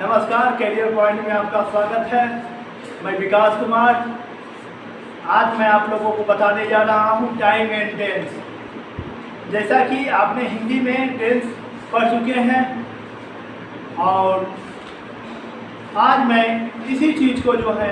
नमस्कार, career point में आपका स्वागत है। मैं विकास कुमार। आज मैं आप लोगों को बताने जा रहा हूँ टाइम एंड टेंस। जैसा कि आपने हिंदी में टेंस पढ़ चुके हैं और आज मैं इसी चीज़ को जो है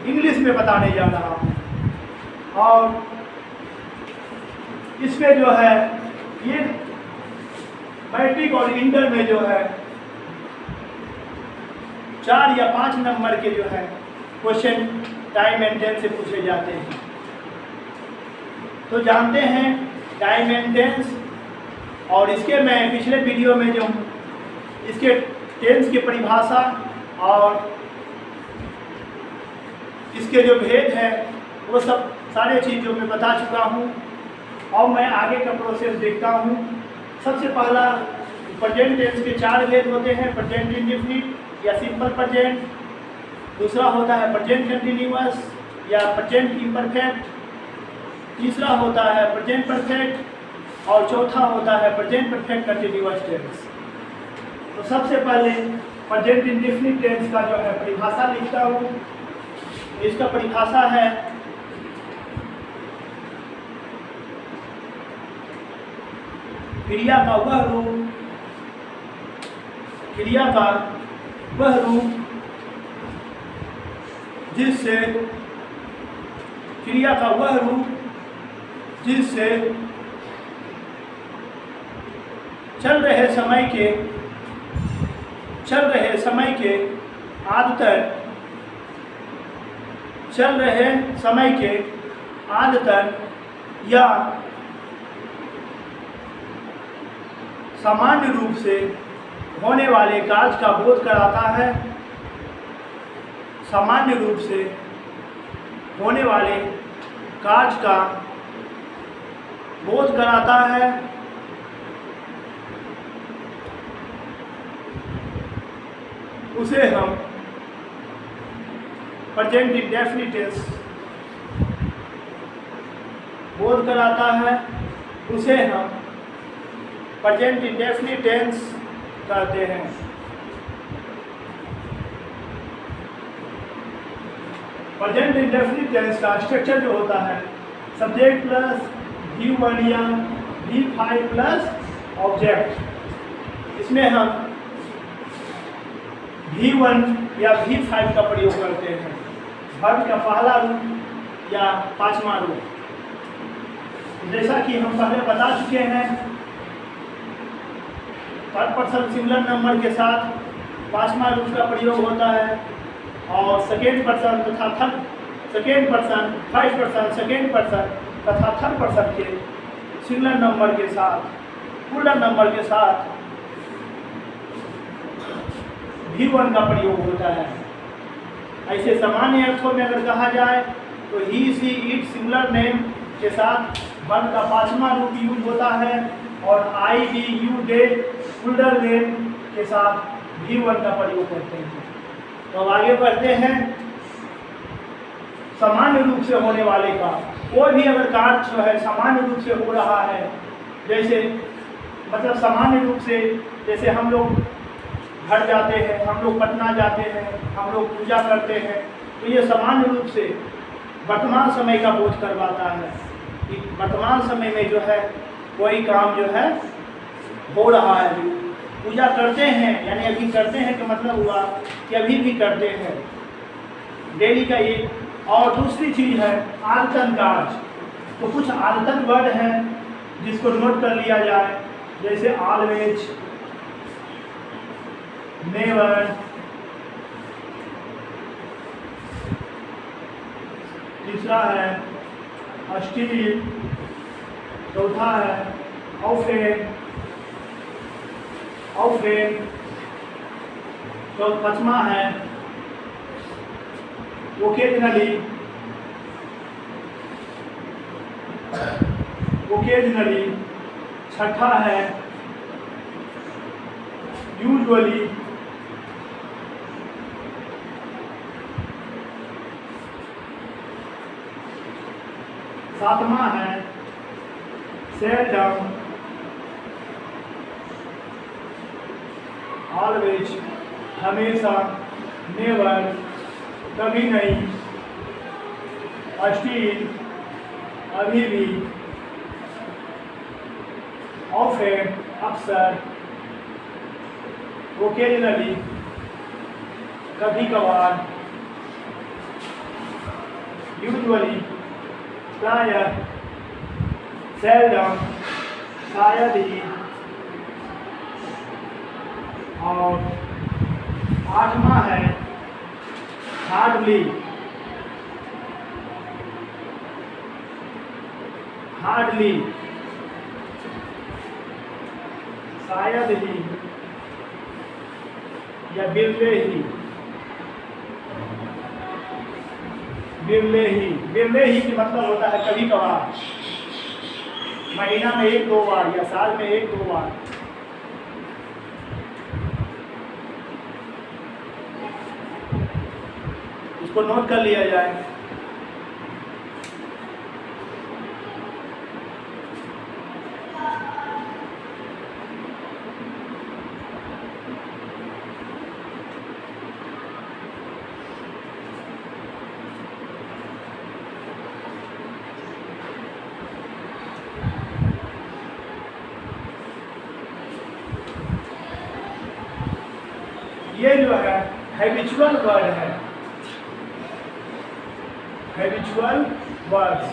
इंग्लिश में बताने जा रहा हूँ। और इसमें जो है ये मैट्रिक और इंटर में जो है 4 या 5 नंबर के जो है क्वेश्चन टाइम एंड टेंस से पूछे जाते हैं। तो जानते हैं टाइम एंड टेंस, और इसके मैं पिछले वीडियो में जो इसके टेंस की परिभाषा और इसके जो भेद है वो सब सारे चीज़ों में बता चुका हूँ। और मैं आगे का प्रोसेस देखता हूँ। सबसे पहला प्रेजेंट टेंस के 4 भेद होते हैं: प्रेजेंट इंडेफिनिट या सिंपल प्रेजेंट, दूसरा होता है प्रेजेंट कंटिन्यूअस या प्रेजेंट इम्परफेक्ट, तीसरा होता है प्रेजेंट परफेक्ट और चौथा होता है प्रेजेंट परफेक्ट कंटिन्यूअस टेंस। तो सबसे पहले प्रेजेंट इंडेफिनिट टेंस का जो है परिभाषा लिखता हूँ। इसका परिभाषा है क्रिया का वह रूप जिससे चल रहे समय के आदतन या सामान्य रूप से होने वाले कार्य का बोध कराता है। सामान्य रूप से होने वाले कार्य का बोध कराता है। उसे हम प्रेजेंट इंडेफिनिट टेंस बोध कराता है, उसे हम प्रेजेंट इंडेफिनिट टेंस कहते हैं। प्रेजेंट इंडेफिनिट टेंस का स्ट्रक्चर जो होता है सब्जेक्ट प्लस V1 या V5 प्लस ऑब्जेक्ट। इसमें हम V1 या V5 का प्रयोग करते हैं, वर्ब का पहला रूप या 5वां रूप। जैसा कि हम पहले बता चुके हैं, थर्ड पर्सन सिंगुलर नंबर के साथ 5वां रूप का प्रयोग होता है और सेकेंड पर्सन तथा थर्ड पर्सन के सिंगुलर नंबर के साथ प्लूरल नंबर के साथ V1 का प्रयोग होता है। ऐसे सामान्य अर्थों में अगर कहा जाए तो ही सी इट सिंगुलर नेम के साथ वर्ब का 5वां रूप यूज होता है और आई डी यू दे प्लूरल नेम के साथ V1 का प्रयोग करते हैं। तो अब आगे बढ़ते हैं। सामान्य रूप से होने वाले का कोई भी अगर कार्य जो है सामान्य रूप से हो रहा है, जैसे मतलब सामान्य रूप से, जैसे हम लोग घर जाते हैं, हम लोग पटना जाते हैं, हम लोग पूजा करते हैं, तो ये सामान्य रूप से वर्तमान समय का बोध करवाता है कि वर्तमान समय में जो है कोई काम जो है हो रहा है। पूजा करते हैं यानी अभी करते हैं का मतलब हुआ कि अभी भी करते हैं, डेली का ये। और दूसरी चीज़ है आदतन कार्य। तो कुछ आदतन वर्ड हैं जिसको नोट कर लिया जाए, जैसे ऑलवेज, नेवर, तीसरा है स्टिल, चौथा है ऑफेन, तो 5वां है ओकेजनली, छठा है यूजुअली, 7वां है सेल्डम, ऑलवेज हमेशा, नेवर कभी नहीं, स्टिल अभी भी, ऑफन अक्सर, ओकेजनली कभी कभार, यूजुअली प्रायः, सेल्डम शायद ही, और 8वां है हार्डली, हार्डली शायद ही या बिरले ही, बिरले ही, बिरले ही की मतलब होता है कभी कभार, महीना में 1-2 बार या साल में 1-2 बार। इसको नोट कर लिया जाए। ये जो है हैबिचुअल वर्ड है, हैबिचुअल वर्ड्स।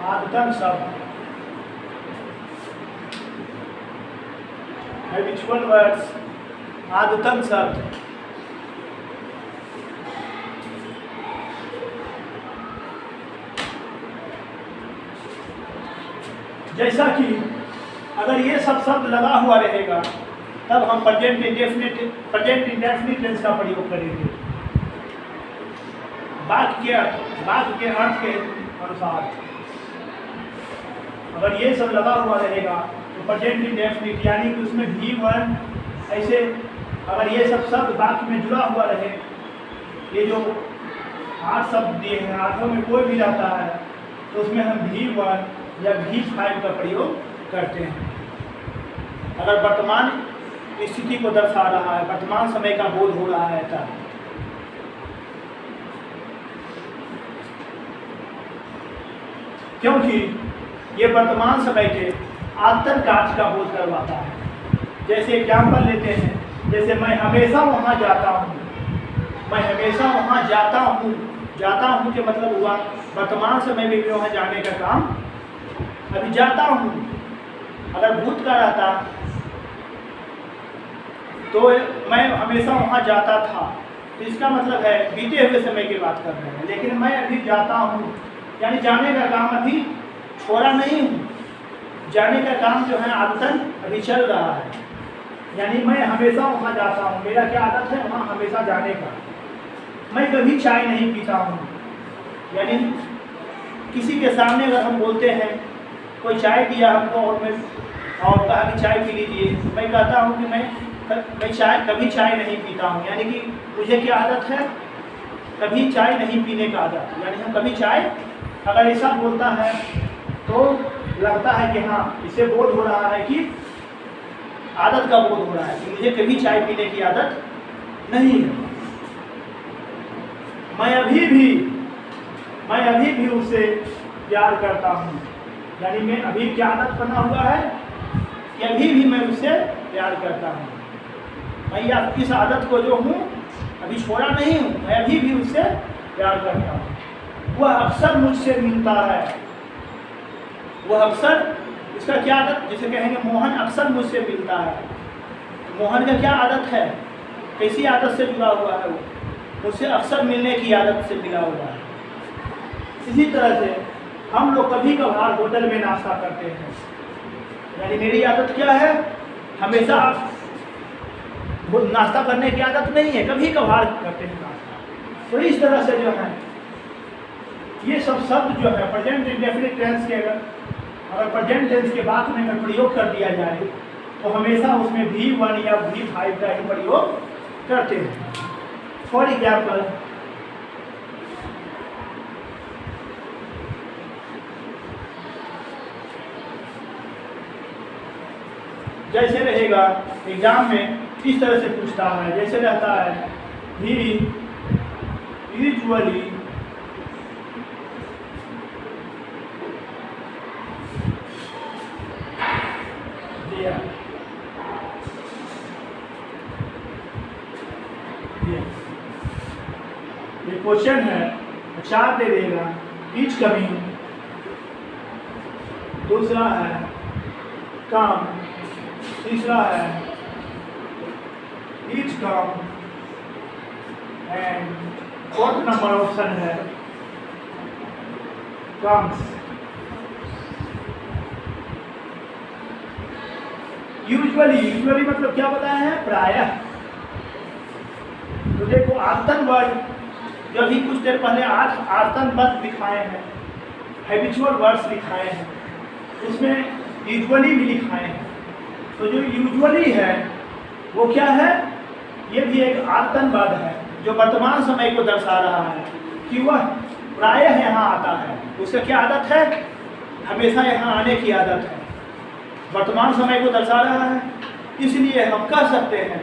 आदतन शब्द, हैबिचुअल वर्ड्स आदतन शब्द। जैसा कि अगर ये सब शब्द लगा हुआ रहेगा तब हम प्रेजेंट इंडेफिनिट टेंस का प्रयोग करेंगे वाक्य के अर्थ के अनुसार। अगर ये सब लगा हुआ रहेगा तो प्रेजेंट इंडेफिनिट यानी कि उसमें V1 ऐसे अगर ये सब शब्द वाक्य में जुड़ा हुआ रहे, ये जो 8 शब्द दिए हैं 8 में कोई भी रहता है तो उसमें हम V1 या V5 का प्रयोग करते हैं। अगर वर्तमान स्थिति को दर्शा रहा है, वर्तमान समय का बोध हो रहा है तब। क्योंकि ये वर्तमान समय के आंतर कार्य का बोध करवाता है। जैसे एग्जाम्पल लेते हैं, जैसे मैं हमेशा वहाँ जाता हूँ, मैं हमेशा वहाँ जाता हूँ। जाता हूँ के मतलब हुआ वर्तमान समय में भी वहाँ जाने का काम अभी जाता हूँ। अगर भूत का रहता तो मैं हमेशा वहाँ जाता था, तो इसका मतलब है बीते हुए समय की बात कर रहे हैं। लेकिन मैं अभी जाता हूँ यानी जाने का काम अभी छोड़ा नहीं हूँ, जाने का काम जो है आदतन अभी चल रहा है। यानी मैं हमेशा वहाँ जाता हूँ, मेरा क्या आदत है वहाँ हमेशा जाने का। मैं कभी चाय नहीं पीता हूँ, यानी किसी के सामने अगर हम बोलते हैं कोई चाय दिया हमको और कहा कि चाय पी लीजिए, मैं कहता हूँ कि मैं कभी चाय नहीं पीता हूँ, यानी कि मुझे क्या आदत है कभी चाय नहीं पीने का आदत। यानी हम कभी चाय अगर ऐसा बोलता है तो लगता है कि हाँ इसे बोध हो रहा है कि आदत का बोध हो रहा है कि मुझे कभी चाय पीने की आदत नहीं है। मैं अभी भी उससे प्यार करता हूँ, यानी मैं अभी क्या आदत बना हुआ है कि अभी भी मैं उससे प्यार करता हूँ। मैं या इस आदत को जो हूँ अभी छोड़ा नहीं हूँ, मैं अभी भी उससे प्यार करता हूँ। वह अक्सर मुझसे मिलता है, वह अक्सर इसका क्या आदत, जैसे कहेंगे मोहन अक्सर मुझसे मिलता है। मोहन का क्या आदत है, कैसी आदत से जुड़ा हुआ है, वो मुझसे अक्सर मिलने की आदत से मिला हुआ है। इसी तरह से हम लोग कभी कभार होटल में नाश्ता करते हैं, यानी मेरी आदत क्या है हमेशा नाश्ता करने की आदत नहीं है, कभी कभार करते हैं नाश्ता। तो इस तरह से जो है ये सब शब्द जो है प्रेजेंट इंडेफिनिट टेंस के अगर प्रेजेंट टेंस के बाद में अगर प्रयोग कर दिया जाए तो हमेशा उसमें V1 या V5 का ही प्रयोग करते हैं। फॉर एग्जाम्पल जैसे रहेगा एग्जाम में इस तरह से पूछता है, जैसे रहता है ही यूजुअली ये क्वेश्चन है, 4 दे देगा, ईच कमिंग, दूसरा है कम, तीसरा है each come and fourth number option है कम्स। यूजुअली मतलब क्या बताया है? प्रायः। तो देखो आर्तन वर्ड जो अभी कुछ देर पहले 8 आर्तन वर्ड दिखाए हैं, हैबिचुअल वर्ड्स दिखाए हैं, उसमें यूजुअली भी दिखाए हैं। तो जो यूजुअली है वो क्या है? ये भी एक आर्तन वर्ड है जो वर्तमान समय को दर्शा रहा है कि वह प्रायः यहाँ आता है। उसका क्या आदत है? हमेशा यहाँ आने की आदत है। वर्तमान समय को दर्शा रहा है, इसलिए हम कह सकते हैं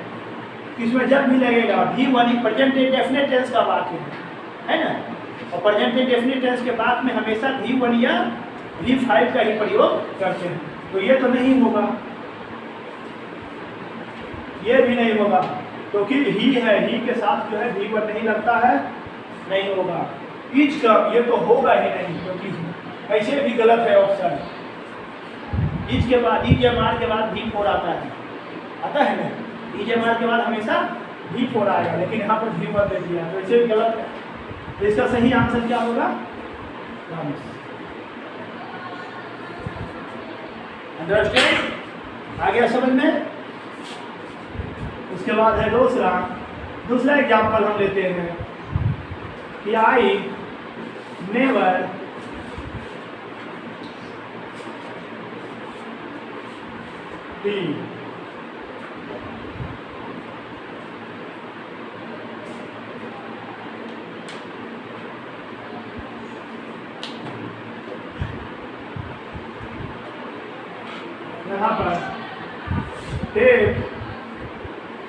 कि इसमें जब भी लगेगा V1 प्रेजेंट इंडेफिनिट टेंस का वाक्य है ना, और प्रेजेंट इंडेफिनिट टेंस के बाद में हमेशा V1 या V5 का ही प्रयोग करते हैं। तो ये तो नहीं होगा, ये भी नहीं होगा, क्योंकि ही है, ही के साथ जो है V1 नहीं लगता है, नहीं होगा। ईच का ये तो होगा ही नहीं, क्योंकि ऐसे भी गलत है ऑप्शन। ईच के बाद EJMR के बाद V4 आता है ना, EJMR के बाद हमेशा V4 आएगा, लेकिन यहाँ पर V1 दे दिया, तो ऐसे भी गलत है। तो इसका सही आंसर क्या होगा? अंडरस्टैंड? आ गया समझ में? उसके बाद है दूसरा एग्जाम्पल हम लेते हैं कि आई नेवर बी यहाँ पर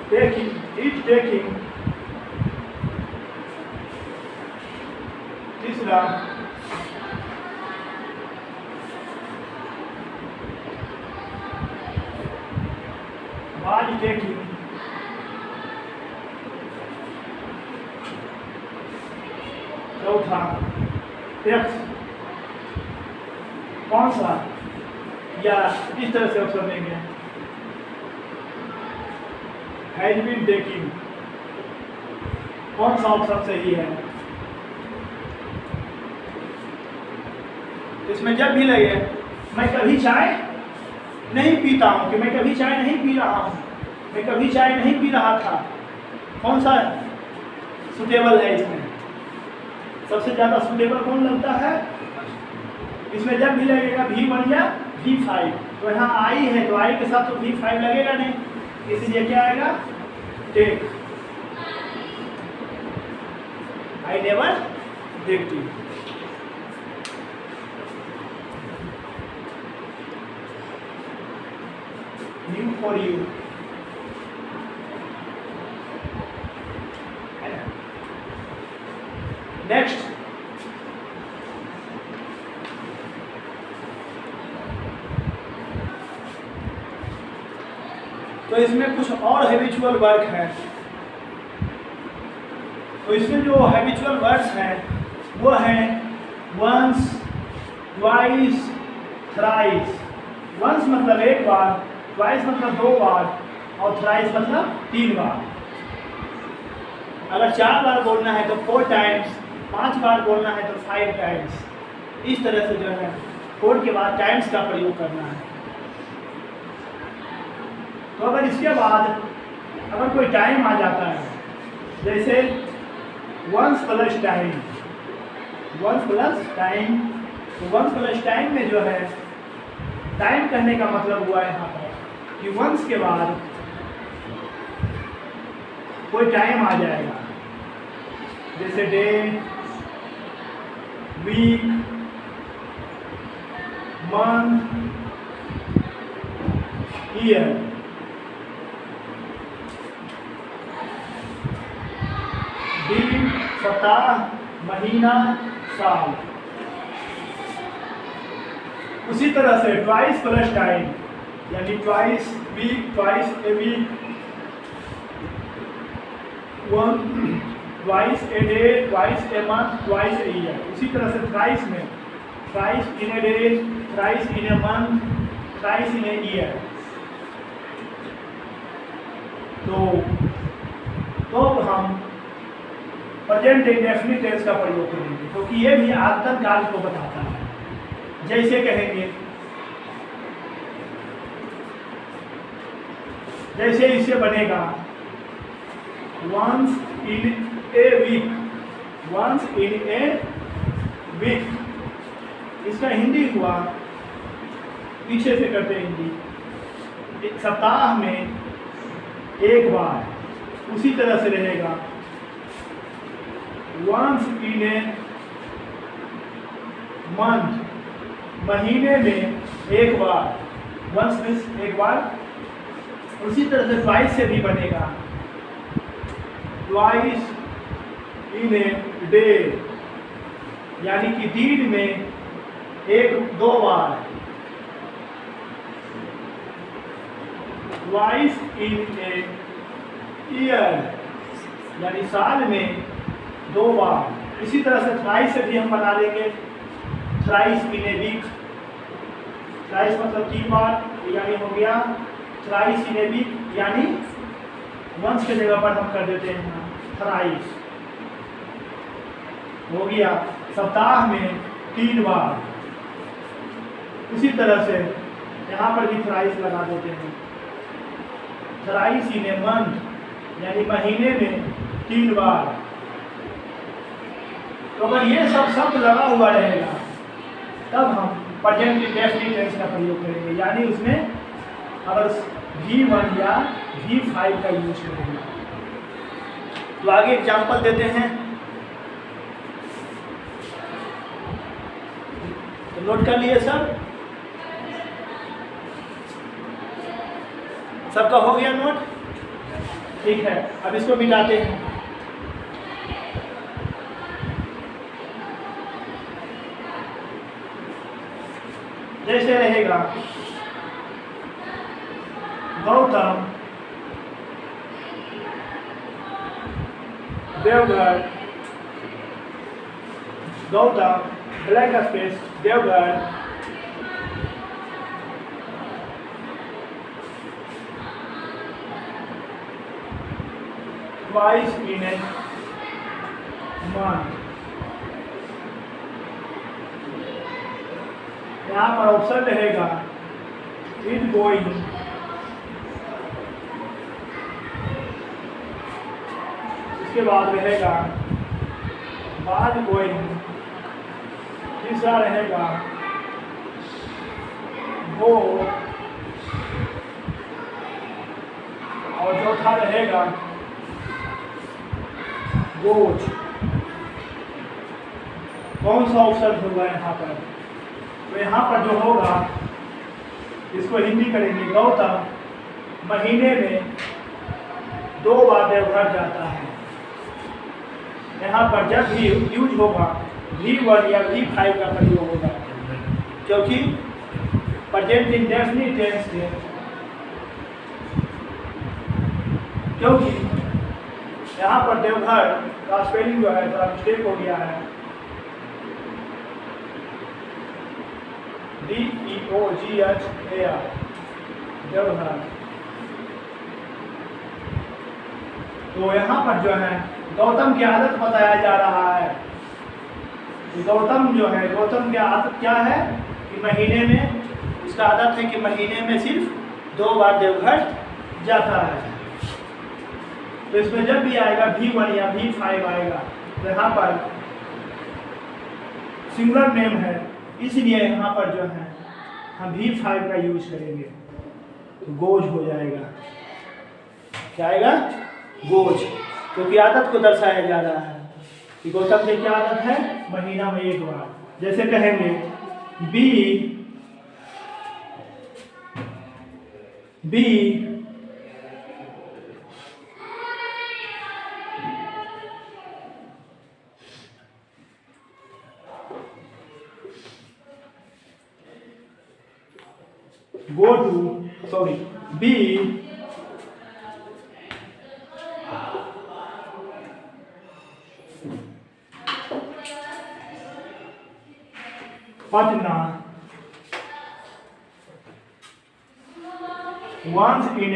taking तीसरा was taking चौथा टेक्स्ट कौन सा, या इस तरह से ऑप्शन देंगे हैज बीन टेकिंग, कौन सा ऑप्शन सही है? इसमें जब भी लगे मैं कभी चाय नहीं पीता हूँ, कि मैं कभी चाय नहीं पी रहा हूँ, मैं कभी चाय नहीं पी रहा था, कौन सा सुटेबल है? इसमें सबसे ज़्यादा सुटेबल कौन लगता है? इसमें जब भी लगेगा V1 या V5, तो यहाँ आई है तो आई के साथ तो V5 लगेगा नहीं, इसलिए क्या आएगा? Take. I never take tea. New for you, next तो इसमें कुछ और हैबिचुअल वर्क है। तो इसमें जो हैबिचुअल वर्ड्स हैं वो हैं वंस, ट्वाइस, थ्राइस। वंस मतलब एक बार, ट्वाइस मतलब 2 बार, और थ्राइस मतलब 3 बार। अगर 4 बार बोलना है तो 4 टाइम्स, 5 बार बोलना है तो 5 टाइम्स। इस तरह से जो है 4 के बाद टाइम्स का प्रयोग करना है। तो अगर इसके बाद अगर कोई टाइम आ जाता है, जैसे ones plus time, ones plus time, तो वंस प्लस टाइम में जो है टाइम कहने का मतलब हुआ यहाँ पर कि वंस के बाद कोई टाइम आ जाएगा, जैसे डे, वीक, मंथ, ईयर। डी सप्ताह, महीना, साल। उसी तरह से ट्वाइस प्लस टाइम, यानी twice week, twice a week, twice a day, twice a month, twice a year. उसी तरह से थ्राइस में thrice in a day, thrice in a month, thrice in a year. तो हम प्रेजेंट इंडेफिनिट टेंस का प्रयोग करेंगे, क्योंकि ये भी आगतन काल को बताता है। जैसे कहेंगे, जैसे इससे बनेगा once in a week, once in a week. इसका हिंदी हुआ, पीछे से करते हैं हिंदी, एक सप्ताह में एक बार। उसी तरह से रहेगा वंस इन ए मंथ, महीने में एक बार, वंस मीन्स एक बार। उसी तरह से ट्वाइस से भी बनेगा ट्वाइस इन ए डे, यानी कि दिन में एक दो बार। ट्वाइस इन ए ईयर, यानी साल में दो बार। इसी तरह से थ्राइस से भी हम बना लेंगे thrice in a week. Thrice मतलब 3 बार, यानी हो गया थ्राइस इन ए वीक, यानी वंस के जगह पर हम कर देते हैं थ्राइस, हो गया सप्ताह में 3 बार। उसी तरह से यहाँ पर भी थ्राइस लगा देते हैं थ्राइस इन ए मंथ, यानी महीने में 3 बार। तो अगर ये सब शब्द लगा हुआ रहेगा तब हम प्रेजेंट इंडेफिनिट टेंस का प्रयोग करेंगे, यानी उसमें अगर V1 या V5 का यूज करेंगे। तो आगे एग्जाम्पल देते हैं, तो नोट कर लिए सब, सबका हो गया नोट? ठीक है, अब इसको मिटाते हैं। जैसे रहेगा Gautam Deoghar, Gautam black space Deoghar twice in a month. यहाँ पर ऑप्शन रहेगा इन गोइंग, इसके बाद रहेगा बाद गोइंग, तीसरा रहेगा गो, और चौथा रहेगा गोज। कौन सा ऑप्शन होगा यहाँ पर? तो यहाँ पर जो होगा इसको हिंदी करेंगे, गौतम महीने में 2 बार देवघर जाता है। यहाँ पर जब भी यूज होगा V1 या V5 का प्रयोग होगा, क्योंकि प्रेजेंट इंडेफिनिट टेंस है, क्योंकि यहाँ पर देवघर का स्पेलिंग जो है थोड़ा मिस्टेक हो गया है, DEOGHAR, देवघर। तो यहाँ पर जो है गौतम की आदत बताया जा रहा है। गौतम जो है, गौतम की आदत क्या है कि महीने में, उसका आदत है कि महीने में सिर्फ 2 बार देवघर जाता है। तो इसमें जब भी आएगा V1 या V5 आएगा, तो यहाँ पर सिंगुलर नेम है, इसलिए यहाँ पर जो है हम V5 का यूज करेंगे, तो गोज हो जाएगा। क्या आएगा? गोज, क्योंकि आदत को दर्शाया जा रहा है कि गौतम की क्या आदत है, महीना में 1 बार। जैसे कहेंगे B B go to B Patna once in a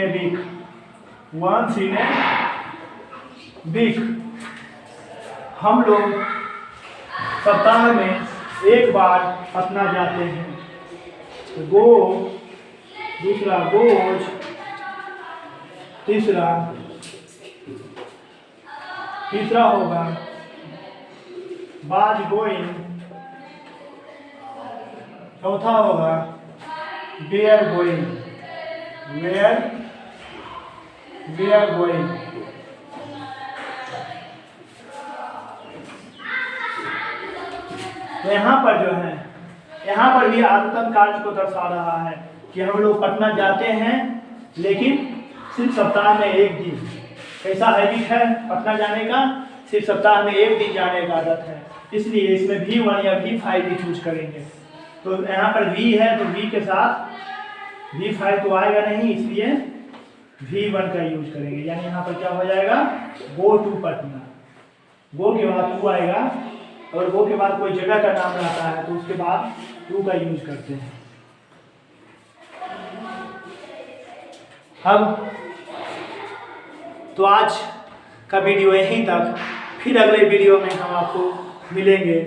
week. हम लोग सप्ताह में एक बार पटना जाते हैं। गो, दूसरा गोज, तीसरा होगा बाज गोइंग, चौथा होगा वेयर गोइंग। तो यहाँ पर जो है, यहाँ पर भी आदतन कार्य को दर्शा रहा है कि हम लोग पटना जाते हैं लेकिन सिर्फ सप्ताह में एक दिन। कैसा हैबिट है पटना जाने का? सिर्फ सप्ताह में एक दिन जाने का आदत है, इसलिए इसमें V1 या V5 भी चूज करेंगे। तो यहाँ पर V है तो V के साथ V5 तो आएगा नहीं, इसलिए V1 का यूज करेंगे। यानी यहाँ पर क्या हो जाएगा? Go to Patna. गो के बाद टू आएगा, और गो के बाद कोई जगह का नाम रहता है तो उसके बाद टू का यूज करते हैं। अब तो आज का वीडियो यहीं तक, फिर अगले वीडियो में हम आपको मिलेंगे।